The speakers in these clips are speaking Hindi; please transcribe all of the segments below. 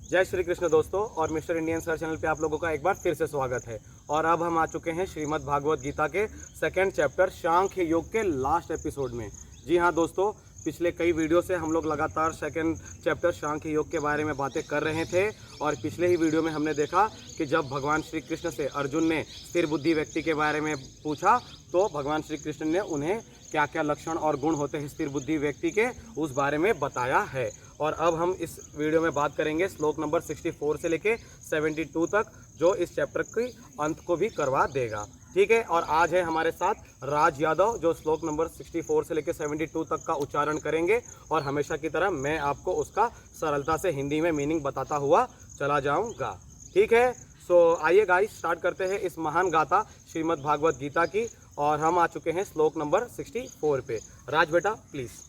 जय श्री कृष्ण दोस्तों, और मिस्टर इंडियन सर चैनल पे आप लोगों का एक बार फिर से स्वागत है। और अब हम आ चुके हैं श्रीमद् भागवत गीता के सेकंड चैप्टर सांख्य योग के लास्ट एपिसोड में। जी हाँ दोस्तों, पिछले कई वीडियो से हम लोग लगातार सेकंड चैप्टर सांख्य योग के बारे में बातें कर रहे थे। और पिछले ही वीडियो में हमने देखा कि जब भगवान श्री कृष्ण से अर्जुन ने स्थिर बुद्धि व्यक्ति के बारे में पूछा तो भगवान श्री कृष्ण ने उन्हें क्या क्या लक्षण और गुण होते हैं स्थिर बुद्धि व्यक्ति के, उस बारे में बताया है। और अब हम इस वीडियो में बात करेंगे श्लोक नंबर 64 से लेके 72 तक, जो इस चैप्टर के अंत को भी करवा देगा। ठीक है, और आज है हमारे साथ राज यादव, जो श्लोक नंबर 64 से लेकर 72 तक का उच्चारण करेंगे। और हमेशा की तरह मैं आपको उसका सरलता से हिंदी में मीनिंग बताता हुआ चला जाऊंगा। ठीक है, सो आइए गाइस, स्टार्ट करते हैं इस महान गाथा श्रीमद् भागवत गीता की। और हम आ चुके हैं श्लोक नंबर 64 पे। राज बेटा प्लीज।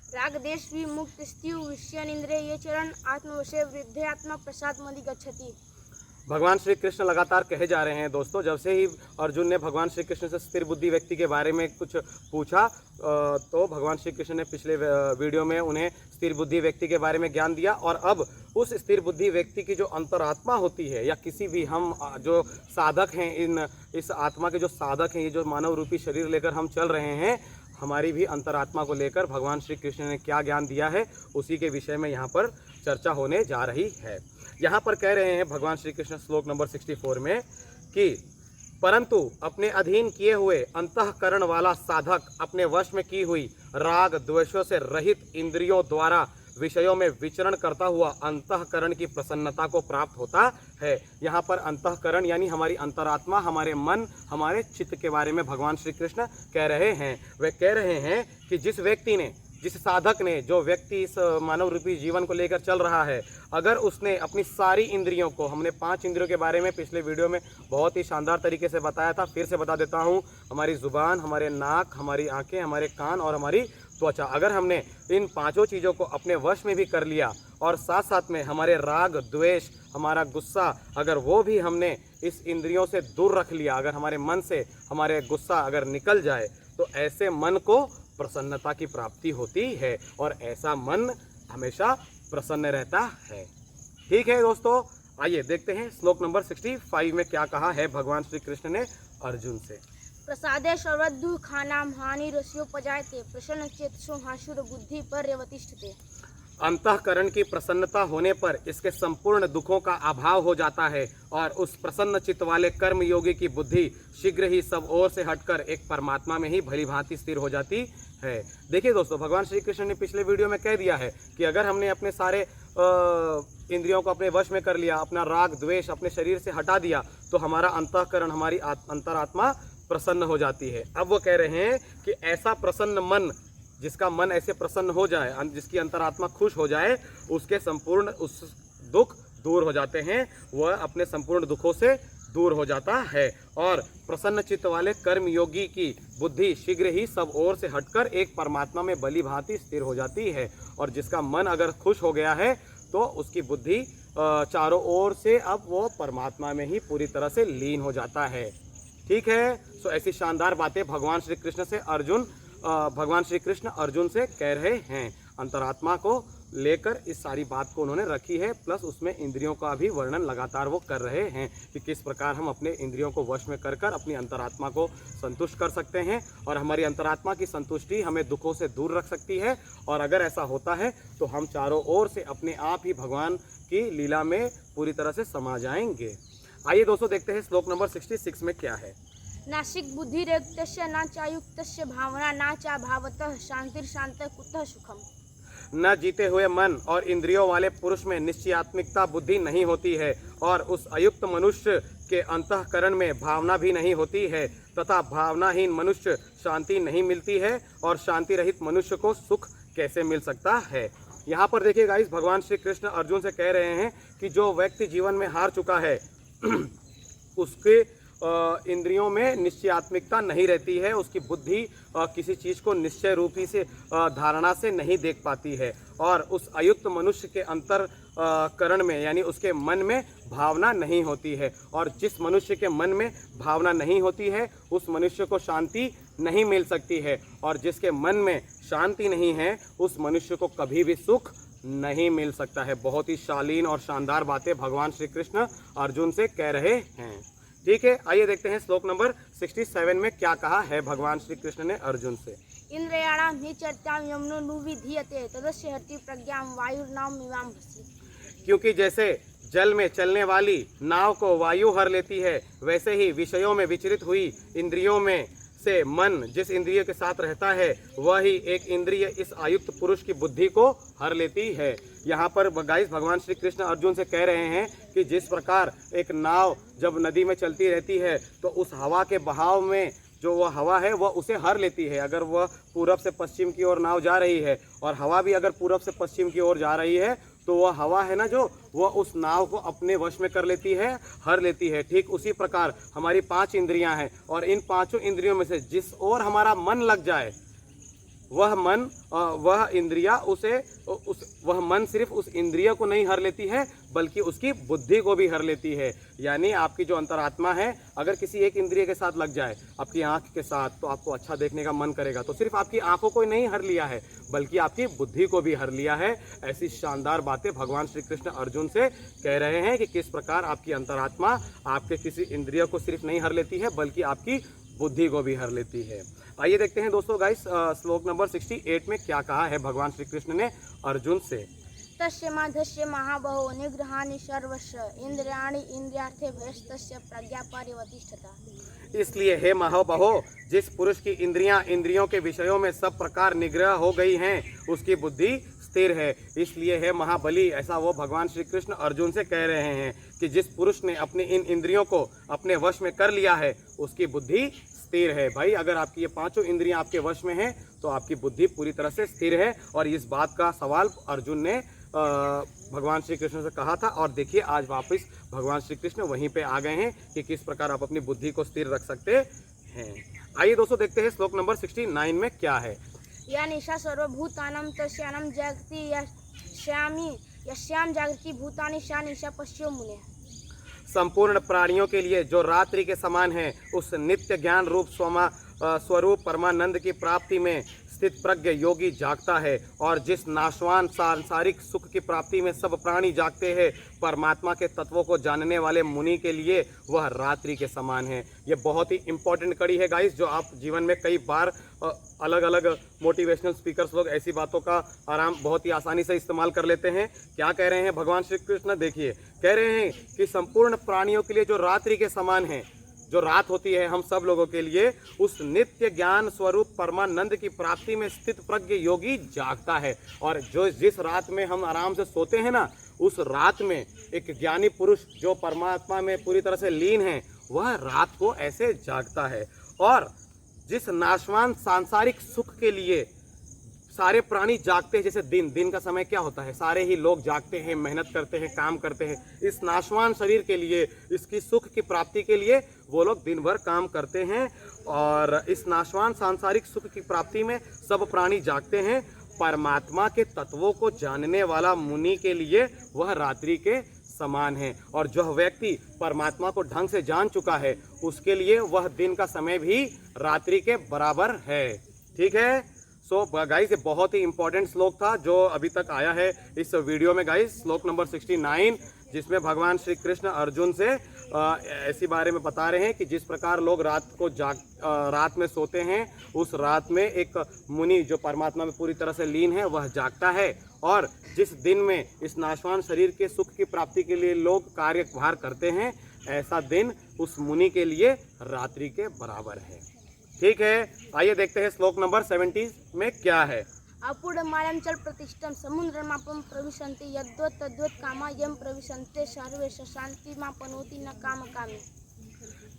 राग देश विमुक्त स्थिव विषयन इंद्रिय ये चरण आत्मवशे वृद्धे आत्मा प्रसाद मदि गच्छति। भगवान श्री कृष्ण लगातार कहे जा रहे हैं दोस्तों। जब से ही अर्जुन ने भगवान श्री कृष्ण से स्थिर बुद्धि व्यक्ति के बारे में कुछ पूछा तो भगवान श्री कृष्ण ने पिछले वीडियो में उन्हें स्थिर बुद्धि व्यक्ति के बारे में ज्ञान दिया। और अब उस स्थिर बुद्धि व्यक्ति की जो अंतरात्मा होती है, या किसी भी हम जो साधक हैं, इस आत्मा के जो साधक हैं, ये जो मानव रूपी शरीर लेकर हम चल रहे हैं, हमारी भी अंतरात्मा को लेकर भगवान श्री कृष्ण ने क्या ज्ञान दिया है, उसी के विषय में यहाँ पर चर्चा होने जा रही है। यहाँ पर कह रहे हैं भगवान श्री कृष्ण श्लोक नंबर 64 में कि परंतु अपने अधीन किए हुए अंतःकरण वाला साधक अपने वश में की हुई राग द्वेषों से रहित इंद्रियों द्वारा विषयों में विचरण करता हुआ अंतःकरण की प्रसन्नता को प्राप्त होता है। यहाँ पर अंतःकरण यानी हमारी अंतरात्मा, हमारे मन, हमारे चित्त के बारे में भगवान श्री कृष्ण कह रहे हैं। वे कह रहे हैं कि जिस व्यक्ति ने, जिस साधक ने, जो व्यक्ति इस मानव रूपी जीवन को लेकर चल रहा है, अगर उसने अपनी सारी इंद्रियों को, हमने 5 इंद्रियों के बारे में पिछले वीडियो में बहुत ही शानदार तरीके से बताया था, फिर से बता देता हूँ। हमारी ज़ुबान, हमारे नाक, हमारी आंखें, हमारे कान और हमारी त्वचा, अगर हमने इन 5 चीज़ों को अपने वश में भी कर लिया, और साथ साथ में हमारे राग द्वेष, हमारा गुस्सा, अगर वो भी हमने इस इंद्रियों से दूर रख लिया, अगर हमारे मन से हमारे गुस्सा अगर निकल जाए, तो ऐसे मन को प्रसन्नता की प्राप्ति होती है। और ऐसा मन हमेशा प्रसन्न रहता है। ठीक है दोस्तों, आइए देखते हैं श्लोक नंबर 65 में क्या कहा है भगवान श्री कृष्ण ने अर्जुन से। प्रसादे सर्वदुःखानां हानि रस्योपजायते प्रसन्न चेतसो हासुर बुद्धि पर्यवतिष्ठते। अंतःकरण की प्रसन्नता होने पर इसके संपूर्ण दुखों का अभाव हो जाता है, और उस प्रसन्न चित्त वाले कर्म योगी की बुद्धि शीघ्र ही सब ओर से हटकर एक परमात्मा में ही भली भांति स्थिर हो जाती है। देखिए दोस्तों, भगवान श्री कृष्ण ने पिछले वीडियो में कह दिया है कि अगर हमने अपने सारे इंद्रियों को अपने वश में कर लिया, अपना राग द्वेष अपने शरीर से हटा दिया, तो हमारा अंतःकरण, हमारी अंतरात्मा प्रसन्न हो जाती है। अब वो कह रहे हैं कि ऐसा प्रसन्न मन, जिसका मन ऐसे प्रसन्न हो जाए, जिसकी अंतरात्मा खुश हो जाए, उसके संपूर्ण उस दुख दूर हो जाते हैं, वह अपने संपूर्ण दुखों से दूर हो जाता है। और प्रसन्न चित्त वाले कर्म योगी की बुद्धि शीघ्र ही सब ओर से हटकर एक परमात्मा में भली भांति स्थिर हो जाती है। और जिसका मन अगर खुश हो गया है, तो उसकी बुद्धि चारों ओर से अब वो परमात्मा में ही पूरी तरह से लीन हो जाता है। ठीक है, सो ऐसी शानदार बातें भगवान श्री कृष्ण अर्जुन से कह रहे हैं। अंतरात्मा को लेकर इस सारी बात को उन्होंने रखी है, प्लस उसमें इंद्रियों का भी वर्णन लगातार वो कर रहे हैं कि किस प्रकार हम अपने इंद्रियों को वश में कर अपनी अंतरात्मा को संतुष्ट कर सकते हैं। और हमारी अंतरात्मा की संतुष्टि हमें दुखों से दूर रख सकती है। और अगर ऐसा होता है तो हम चारों ओर से अपने आप ही भगवान की लीला में पूरी तरह से समा जाएंगे। आइए दोस्तों, देखते हैं श्लोक नंबर 66 में क्या है। नासिक बुद्धिरेक्तस्य न चायुक्तस्य भावना न चा भावतः शांतिर्शांत कुतः सुखम। न जीते हुए मन और इंद्रियों वाले पुरुष में निश्चयात्मिकता बुद्धि नहीं होती है, और उस अयुक्त मनुष्य के अंतःकरण में भावना भी नहीं होती है, तथा भावनाहीन मनुष्य शांति नहीं मिलती है, और शांति रहित मनुष्य को सुख कैसे मिल सकता है। यहाँ पर देखिए गाइस, भगवान श्री कृष्ण अर्जुन से कह रहे हैं कि जो व्यक्ति जीवन में हार चुका है उसके इंद्रियों में निश्चयात्मिकता नहीं रहती है, उसकी बुद्धि किसी चीज़ को निश्चय रूपी से धारणा से नहीं देख पाती है, और उस अयुक्त मनुष्य के अंतःकरण में यानी उसके मन में भावना नहीं होती है। और जिस मनुष्य के मन में भावना नहीं होती है, उस मनुष्य को शांति नहीं मिल सकती है, और जिसके मन में शांति नहीं है, उस मनुष्य को कभी भी सुख नहीं मिल सकता है। बहुत ही शालीन और शानदार बातें भगवान श्री कृष्ण अर्जुन से कह रहे हैं। ठीक है, आइए देखते हैं श्लोक नंबर 67 में क्या कहा है भगवान श्री कृष्ण ने अर्जुन से। इंद्रियाणां हि चर्चां यमनो नुविधीयते तदस्य हति प्रज्ञां वायुर्नाम मीमांसि। क्योंकि जैसे जल में चलने वाली नाव को वायु हर लेती है, वैसे ही विषयों में विचलित हुई इंद्रियों में से मन जिस इंद्रिय के साथ रहता है वह ही एक इंद्रिय इस आयुक्त पुरुष की बुद्धि को हर लेती है। यहाँ पर गाइस भगवान श्री कृष्ण अर्जुन से कह रहे हैं कि जिस प्रकार एक नाव जब नदी में चलती रहती है तो उस हवा के बहाव में जो वह हवा है वह उसे हर लेती है। अगर वह पूरब से पश्चिम की ओर नाव जा रही है और हवा भी अगर पूरब से पश्चिम की ओर जा रही है तो वह हवा है ना जो वह उस नाव को अपने वश में कर लेती है, हर लेती है। ठीक उसी प्रकार हमारी 5 इंद्रियां हैं और इन 5 इंद्रियों में से जिस ओर हमारा मन लग जाए वह इंद्रिया वह मन सिर्फ उस इंद्रिय को नहीं हर लेती है बल्कि उसकी बुद्धि को भी हर लेती है। यानी आपकी जो अंतरात्मा है अगर किसी एक इंद्रिय के साथ लग जाए, आपकी आंख के साथ, तो आपको अच्छा देखने का मन करेगा। तो सिर्फ आपकी आंखों को ही नहीं हर लिया है बल्कि आपकी बुद्धि को भी हर लिया है। ऐसी शानदार बातें भगवान श्री कृष्ण अर्जुन से कह रहे हैं कि किस प्रकार आपकी अंतरात्मा आपके किसी इंद्रिय को सिर्फ नहीं हर लेती है बल्कि आपकी बुद्धि को भी हर लेती है। आइए देखते हैं दोस्तों गाइस श्लोक नंबर 68 में क्या कहा है भगवान श्री कृष्ण ने अर्जुन से। तस्य माधस्य महाबहो निग्रहाणि सर्वस्य इंद्रियाणि इंद्रियार्थेभ्यस्तस्य प्रज्ञा परिवतिष्ठता। इसलिए हे महाबहो, जिस पुरुष की इंद्रियां इंद्रियों के विषयों में सब प्रकार निग्रह हो गई हैं उसकी बुद्धि स्थिर है। इसलिए हे महाबली, ऐसा वो भगवान श्री कृष्ण अर्जुन से कह रहे हैं कि जिस पुरुष ने अपनी इन इंद्रियों को अपने वश में कर लिया है उसकी बुद्धि स्थिर है। भाई अगर आपकी ये 5 इंद्रियां आपके वश में हैं तो आपकी बुद्धि पूरी तरह से स्थिर है। और इस बात का सवाल अर्जुन ने भगवान श्री कृष्ण से कहा था और देखिए आज वापस भगवान श्री कृष्ण वहीं पे आ गए हैं कि किस प्रकार आप अपनी बुद्धि को स्थिर रख सकते हैं। आइए दोस्तों देखते हैं श्लोक नंबर 69 में क्या है। या निशा सर्वभूतानां तस्यानं जागृति यस्यां जागृति भूतानि सा निशा पश्यो मुने। संपूर्ण प्राणियों के लिए जो रात्रि के समान है उस नित्य ज्ञान रूप स्वरूप परमानंद की प्राप्ति में स्थित प्रज्ञ योगी जागता है। और जिस नाशवान सांसारिक सुख की प्राप्ति में सब प्राणी जागते हैं परमात्मा के तत्वों को जानने वाले मुनि के लिए वह रात्रि के समान है। ये बहुत ही इंपॉर्टेंट कड़ी है गाइस, जो आप जीवन में कई बार अलग अलग मोटिवेशनल स्पीकर्स लोग ऐसी बातों का बहुत ही आसानी से इस्तेमाल कर लेते हैं। क्या कह रहे हैं भगवान श्री कृष्ण, देखिए कह रहे हैं कि संपूर्ण प्राणियों के लिए जो रात्रि के समान है, जो रात होती है हम सब लोगों के लिए, उस नित्य ज्ञान स्वरूप परमानंद की प्राप्ति में स्थित प्रज्ञ योगी जागता है। और जो जिस रात में हम आराम से सोते हैं ना, उस रात में एक ज्ञानी पुरुष जो परमात्मा में पूरी तरह से लीन है वह रात को ऐसे जागता है। और जिस नाशवान सांसारिक सुख के लिए सारे प्राणी जागते हैं, जैसे दिन का समय क्या होता है, सारे ही लोग जागते हैं, मेहनत करते हैं, काम करते हैं। इस नाशवान शरीर के लिए, इसकी सुख की प्राप्ति के लिए वो लोग दिन भर काम करते हैं। और इस नाशवान सांसारिक सुख की प्राप्ति में सब प्राणी जागते हैं। परमात्मा के तत्वों को जानने वाला मुनि के लिए वह रात्रि के समान है। और जो व्यक्ति परमात्मा को ढंग से जान चुका है उसके लिए वह दिन का समय भी रात्रि के बराबर है। ठीक है, सो गाइस ये बहुत ही इंपॉर्टेंट श्लोक था जो अभी तक आया है इस वीडियो में गाइस, श्लोक नंबर 69, जिसमें भगवान श्री कृष्ण अर्जुन से ऐसी बारे में बता रहे हैं कि जिस प्रकार लोग रात में सोते हैं, उस रात में एक मुनि जो परमात्मा में पूरी तरह से लीन है वह जागता है। और जिस दिन में इस नाशवान शरीर के सुख की प्राप्ति के लिए लोग कार्यभार करते हैं, ऐसा दिन उस मुनि के लिए रात्रि के बराबर है। ठीक है, आइए देखते हैं श्लोक नंबर 70 में क्या है। अपूर्णमालं चल प्रतिष्ठम समुद्रमापं प्रविशन्ति यद्वत् तद्वत् कामा यं प्रविशन्ते सर्वे शान्तिमापनोति न काम कामे।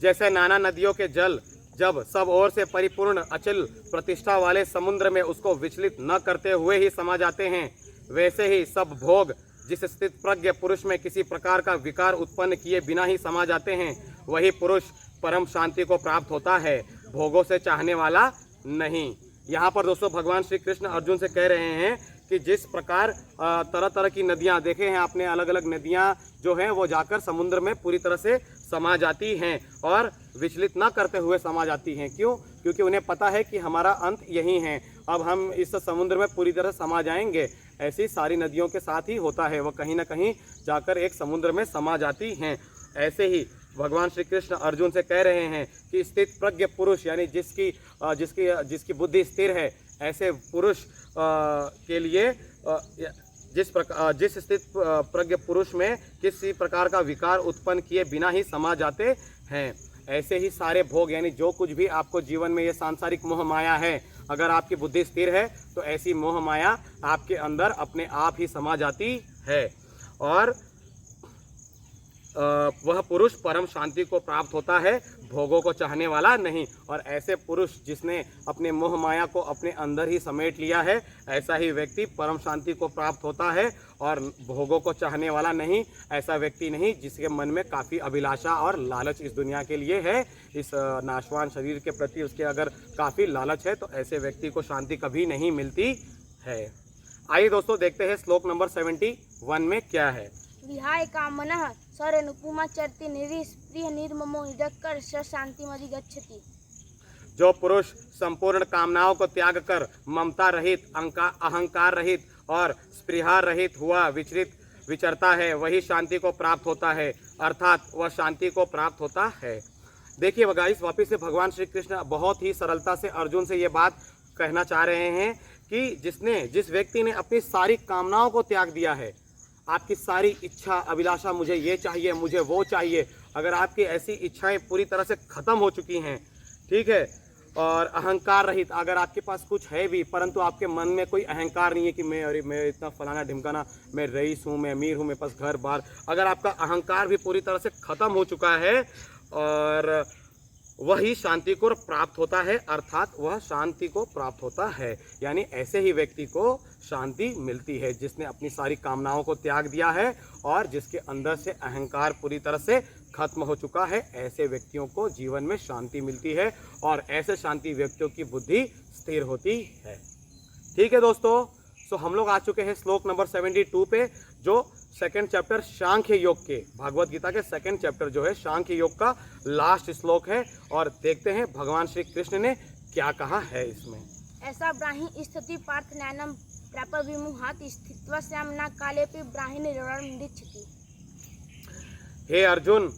जैसे नाना नदियों के जल जब सब ओर से परिपूर्ण अचल प्रतिष्ठा वाले समुद्र में उसको विचलित न करते हुए ही समा जाते हैं, वैसे ही सब भोग जिस स्थित प्रज्ञ पुरुष में किसी प्रकार का विकार उत्पन्न किए बिना ही समा जाते हैं, वही पुरुष परम शांति को प्राप्त होता है, भोगों से चाहने वाला नहीं। यहाँ पर दोस्तों भगवान श्री कृष्ण अर्जुन से कह रहे हैं कि जिस प्रकार तरह तरह की नदियाँ देखे हैं आपने, अलग अलग नदियाँ जो हैं वो जाकर समुद्र में पूरी तरह से समा जाती हैं और विचलित न करते हुए समा जाती हैं। क्यों? क्योंकि उन्हें पता है कि हमारा अंत यही है, अब हम इस समुद्र में पूरी तरह समा जाएंगे। ऐसी सारी नदियों के साथ ही होता है, वह कहीं ना कहीं जाकर एक समुद्र में समा जाती हैं। ऐसे ही भगवान श्री कृष्ण अर्जुन से कह रहे हैं कि स्थित प्रज्ञ पुरुष यानी जिसकी बुद्धि स्थिर है, ऐसे पुरुष के लिए जिस स्थित प्रज्ञ पुरुष में किसी प्रकार का विकार उत्पन्न किए बिना ही समा जाते हैं। ऐसे ही सारे भोग यानी जो कुछ भी आपको जीवन में ये सांसारिक मोह माया है, अगर आपकी बुद्धि स्थिर है तो ऐसी मोह माया आपके अंदर अपने आप ही समा जाती है और वह पुरुष परम शांति को प्राप्त होता है, भोगों को चाहने वाला नहीं। और ऐसे पुरुष जिसने अपने मोह माया को अपने अंदर ही समेट लिया है, ऐसा ही व्यक्ति परम शांति को प्राप्त होता है और भोगों को चाहने वाला नहीं। ऐसा व्यक्ति नहीं जिसके मन में काफ़ी अभिलाषा और लालच इस दुनिया के लिए है, इस नाशवान शरीर के प्रति उसके अगर काफ़ी लालच है तो ऐसे व्यक्ति को शांति कभी नहीं मिलती है। आइए दोस्तों देखते हैं श्लोक नंबर 71 में क्या है। विहाय कामनः सर्वनुपुमा चरति निरीस्प्रिय निर्ममो निडक्कर स शांतिमधिगच्छति। जो पुरुष संपूर्ण कामनाओं को त्याग कर ममता रहित, अहंकार रहित और स्पृहा रहित हुआ विचरता है, वही शांति को प्राप्त होता है, अर्थात वह शांति को प्राप्त होता है। देखिए गाइस, वापिस से भगवान श्री कृष्ण बहुत ही सरलता से अर्जुन से ये बात कहना चाह रहे हैं कि जिस व्यक्ति ने अपनी सारी कामनाओं को त्याग दिया है, आपकी सारी इच्छा अभिलाषा, मुझे ये चाहिए, मुझे वो चाहिए, अगर आपकी ऐसी इच्छाएं पूरी तरह से ख़त्म हो चुकी हैं, ठीक है, और अहंकार रहित, अगर आपके पास कुछ है भी परंतु आपके मन में कोई अहंकार नहीं है कि मैं इतना फलाना ढिमकाना, मैं रईस हूँ, मैं अमीर हूँ, मेरे पास घर बार, अगर आपका अहंकार भी पूरी तरह से ख़त्म हो चुका है और वही शांति को प्राप्त होता है, अर्थात वह शांति को प्राप्त होता है। यानी ऐसे ही व्यक्ति को शांति मिलती है जिसने अपनी सारी कामनाओं को त्याग दिया है और जिसके अंदर से अहंकार पूरी तरह से खत्म हो चुका है। ऐसे व्यक्तियों को जीवन में शांति मिलती है और ऐसे शांति व्यक्तियों की बुद्धि स्थिर होती है। ठीक है दोस्तों, सो हम लोग आ चुके हैं श्लोक नंबर 72 पे, जो सेकंड चैप्टर सांख्य योग के, भागवत गीता के सेकंड चैप्टर जो है सांख्य योग का लास्ट श्लोक है। और देखते हैं भगवान श्री कृष्ण ने क्या कहा है इसमें। ऐसा ब्राह्मी स्थिति पार्थ नैनम प्राप विमुहात स्थित्वा श्याम न कालेपि ब्राह्मी निरवरणिच्छति। हे अर्जुन,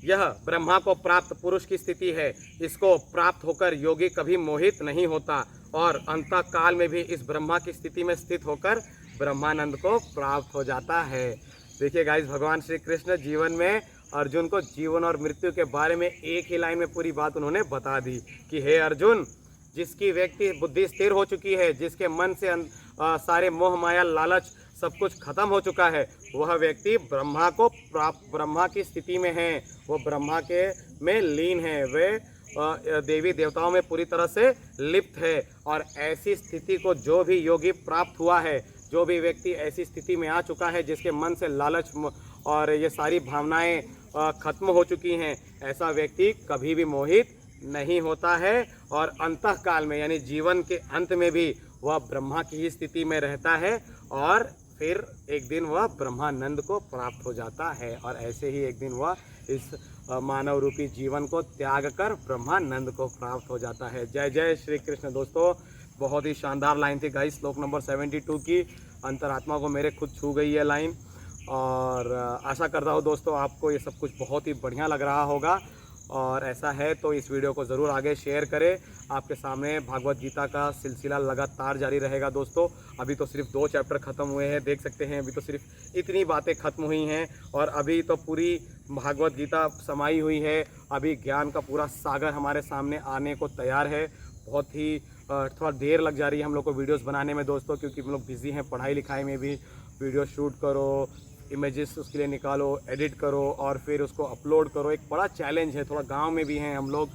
यह ब्रह्मा को प्राप्त पुरुष की स्थिति है। इसको प्राप्त होकर योगी कभी मोहित नहीं होता और अंत काल में भी इस ब्रह्मा की स्थिति में स्थित होकर ब्रह्मानंद को प्राप्त हो जाता है। देखिए गाइस, भगवान श्री कृष्ण जीवन में अर्जुन को जीवन और मृत्यु के बारे में एक ही लाइन में पूरी बात उन्होंने बता दी कि हे अर्जुन, जिसकी व्यक्ति बुद्धि स्थिर हो चुकी है, जिसके मन से सारे मोह माया लालच सब कुछ खत्म हो चुका है, वह व्यक्ति ब्रह्मा को प्राप्त, ब्रह्मा की स्थिति में है, वो ब्रह्मा के में लीन है, वे देवी देवताओं में पूरी तरह से लिप्त है। और ऐसी स्थिति को जो भी योगी प्राप्त हुआ है, जो भी व्यक्ति ऐसी स्थिति में आ चुका है जिसके मन से लालच और ये सारी भावनाएं खत्म हो चुकी हैं, ऐसा व्यक्ति कभी भी मोहित नहीं होता है और अंतकाल में यानी जीवन के अंत में भी वह ब्रह्मा की ही स्थिति में रहता है और फिर एक दिन वह ब्रह्मानंद को प्राप्त हो जाता है। और ऐसे ही एक दिन वह इस मानव रूपी जीवन को त्याग कर ब्रह्मानंद को प्राप्त हो जाता है। जय जय श्री कृष्ण। दोस्तों, बहुत ही शानदार लाइन थी गाइस, श्लोक नंबर 72 की। अंतरात्मा को मेरे खुद छू गई है लाइन और आशा करता हूँ दोस्तों आपको ये सब कुछ बहुत ही बढ़िया लग रहा होगा। और ऐसा है तो इस वीडियो को ज़रूर आगे शेयर करें। आपके सामने भागवत गीता का सिलसिला लगातार जारी रहेगा दोस्तों। अभी तो सिर्फ 2 चैप्टर ख़त्म हुए हैं, देख सकते हैं, अभी तो सिर्फ इतनी बातें ख़त्म हुई हैं और अभी तो पूरी भागवत गीता समाई हुई है। अभी ज्ञान का पूरा सागर हमारे सामने आने को तैयार है। बहुत ही थोड़ा देर लग जा रही है हम लोग को वीडियोस बनाने में दोस्तों, क्योंकि हम लोग बिज़ी हैं पढ़ाई लिखाई में भी। वीडियो शूट करो, इमेजेस उसके लिए निकालो, एडिट करो और फिर उसको अपलोड करो, एक बड़ा चैलेंज है। थोड़ा गांव में भी हैं हम लोग,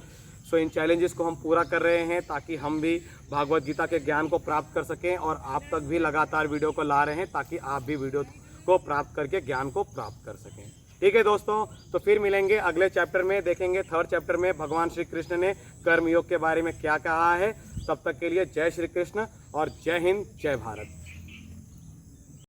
सो इन चैलेंजेस को हम पूरा कर रहे हैं ताकि हम भी भागवत गीता के ज्ञान को प्राप्त कर सकें और आप तक भी लगातार वीडियो को ला रहे हैं ताकि आप भी वीडियो को प्राप्त करके ज्ञान को प्राप्त कर सकें। ठीक है दोस्तों, तो फिर मिलेंगे अगले चैप्टर में, देखेंगे 3rd चैप्टर में भगवान श्री कृष्ण ने कर्मयोग के बारे में क्या कहा है। तब तक के लिए जय श्री कृष्ण और जय हिंद, जय भारत।